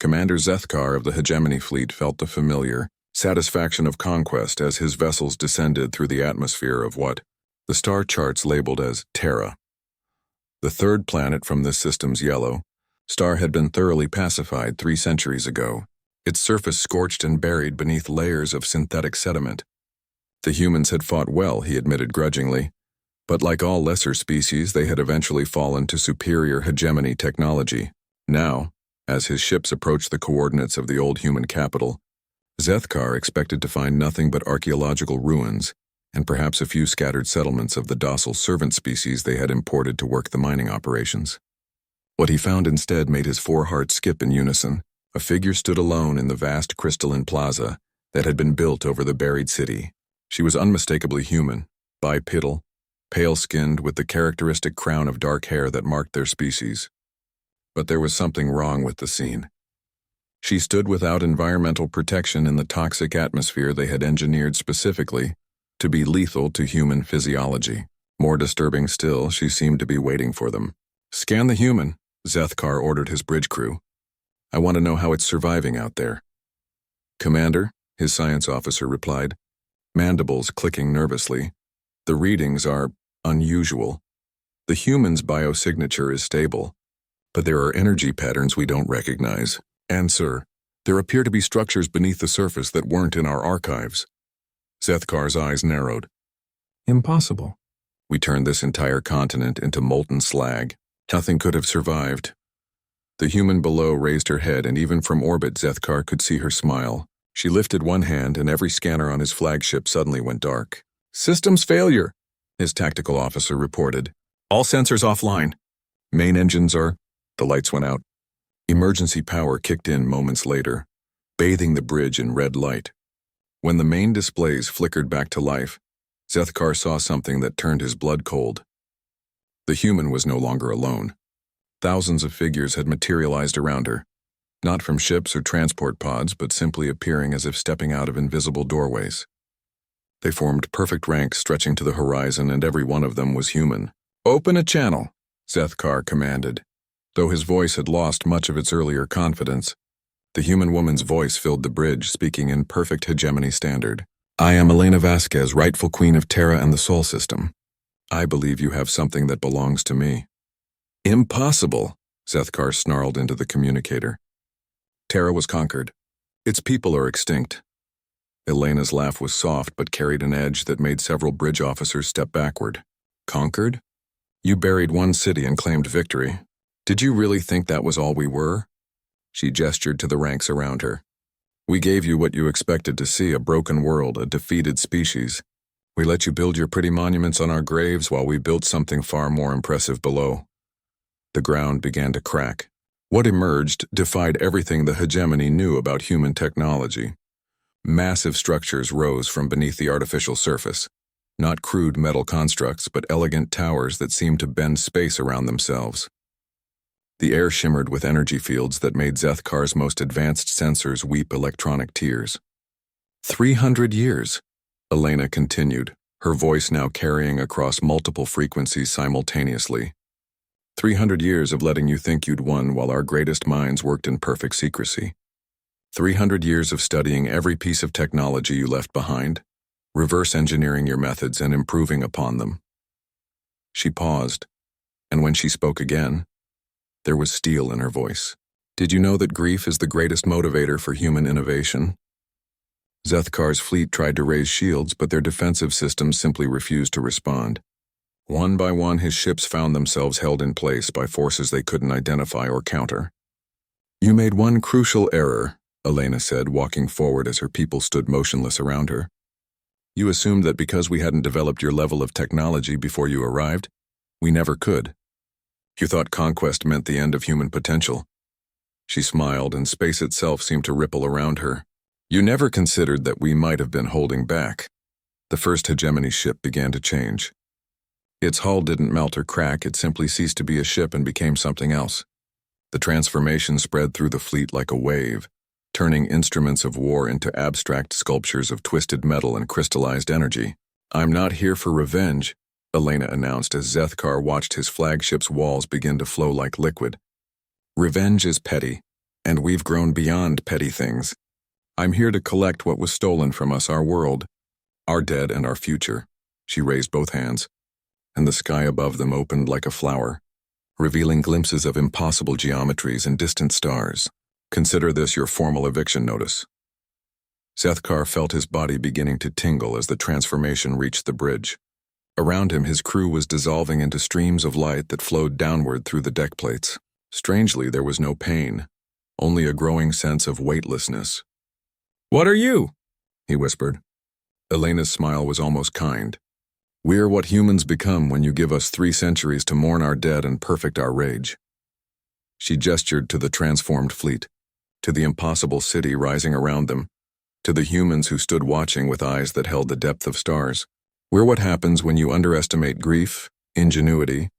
Commander Zethkar of the Hegemony Fleet felt the familiar satisfaction of conquest as his vessels descended through the atmosphere of what the star charts labeled as Terra. The third planet from this system's yellow star had been thoroughly pacified 3 centuries ago, its surface scorched and buried beneath layers of synthetic sediment. The humans had fought well, he admitted grudgingly, but like all lesser species, they had eventually fallen to superior hegemony technology. Now, as his ships approached the coordinates of the old human capital, Zethkar expected to find nothing but archaeological ruins and perhaps a few scattered settlements of the docile servant species they had imported to work the mining operations. What he found instead made his 4 hearts skip in unison. A figure stood alone in the vast crystalline plaza that had been built over the buried city. She was unmistakably human, bipedal, pale-skinned with the characteristic crown of dark hair that marked their species. But there was something wrong with the scene. She stood without environmental protection in the toxic atmosphere they had engineered specifically to be lethal to human physiology. More disturbing still, she seemed to be waiting for them. "Scan the human," Zethkar ordered his bridge crew. "I want to know how it's surviving out there." "Commander," his science officer replied, mandibles clicking nervously. "The readings are unusual. The human's biosignature is stable, but there are energy patterns we don't recognize. And, sir, there appear to be structures beneath the surface that weren't in our archives." Zethkar's eyes narrowed. "Impossible. We turned this entire continent into molten slag. Nothing could have survived." The human below raised her head, and even from orbit Zethkar could see her smile. She lifted one hand, and every scanner on his flagship suddenly went dark. "Systems failure," his tactical officer reported. "All sensors offline. Main engines are—" The lights went out. Emergency power kicked in moments later, bathing the bridge in red light. When the main displays flickered back to life, Zethkar saw something that turned his blood cold. The human was no longer alone. Thousands of figures had materialized around her, not from ships or transport pods, but simply appearing as if stepping out of invisible doorways. They formed perfect ranks stretching to the horizon, and every one of them was human. "Open a channel," Zethkar commanded. Though his voice had lost much of its earlier confidence, the human woman's voice filled the bridge, speaking in perfect hegemony standard. "I am Elena Vasquez, rightful queen of Terra and the Sol System. I believe you have something that belongs to me." "Impossible," Zethkar snarled into the communicator. "Terra was conquered. Its people are extinct." Elena's laugh was soft but carried an edge that made several bridge officers step backward. "Conquered? You buried one city and claimed victory. Did you really think that was all we were?" She gestured to the ranks around her. "We gave you what you expected to see, a broken world, a defeated species. We let you build your pretty monuments on our graves while we built something far more impressive below." The ground began to crack. What emerged defied everything the hegemony knew about human technology. Massive structures rose from beneath the artificial surface. Not crude metal constructs, but elegant towers that seemed to bend space around themselves. The air shimmered with energy fields that made Zethkar's most advanced sensors weep electronic tears. 300 years, Elena continued, her voice now carrying across multiple frequencies simultaneously. 300 years of letting you think you'd won while our greatest minds worked in perfect secrecy. 300 years of studying every piece of technology you left behind, reverse engineering your methods and improving upon them. She paused, and when she spoke again, there was steel in her voice. "Did you know that grief is the greatest motivator for human innovation?" Zethkar's fleet tried to raise shields, but their defensive systems simply refused to respond. One by one, his ships found themselves held in place by forces they couldn't identify or counter. "You made one crucial error," Elena said, walking forward as her people stood motionless around her. "You assumed that because we hadn't developed your level of technology before you arrived, we never could. You thought conquest meant the end of human potential." She smiled, and space itself seemed to ripple around her. "You never considered that we might have been holding back." The first hegemony ship began to change. Its hull didn't melt or crack, it simply ceased to be a ship and became something else. The transformation spread through the fleet like a wave, turning instruments of war into abstract sculptures of twisted metal and crystallized energy. "I'm not here for revenge," Elena announced as Zethkar watched his flagship's walls begin to flow like liquid. "Revenge is petty. And we've grown beyond petty things. I'm here to collect what was stolen from us, our world, our dead and our future. She raised both hands, and the sky above them opened like a flower, revealing glimpses of impossible geometries and distant stars. Consider this your formal eviction notice. Zethkar felt his body beginning to tingle as the transformation reached the bridge. Around him, his crew was dissolving into streams of light that flowed downward through the deck plates. Strangely, there was no pain, only a growing sense of weightlessness. "What are you?" he whispered. Elena's smile was almost kind. "We're what humans become when you give us 3 centuries to mourn our dead and perfect our rage." She gestured to the transformed fleet, to the impossible city rising around them, to the humans who stood watching with eyes that held the depth of stars. We're what happens when you underestimate grief, ingenuity,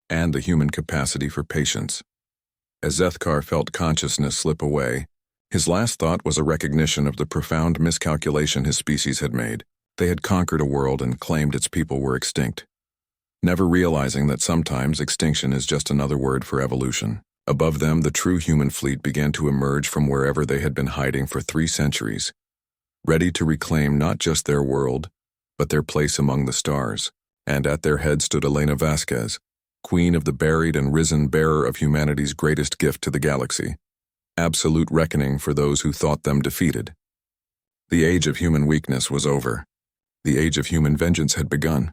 and the human capacity for patience. As Zethkar felt consciousness slip away, his last thought was a recognition of the profound miscalculation his species had made. They had conquered a world and claimed its people were extinct, never realizing that sometimes extinction is just another word for evolution. Above them, the true human fleet began to emerge from wherever they had been hiding for 3 centuries, ready to reclaim not just their world, but their place among the stars. And at their head stood Elena Vasquez, queen of the buried and risen, bearer of humanity's greatest gift to the galaxy. Absolute reckoning for those who thought them defeated. The age of human weakness was over. The age of human vengeance had begun.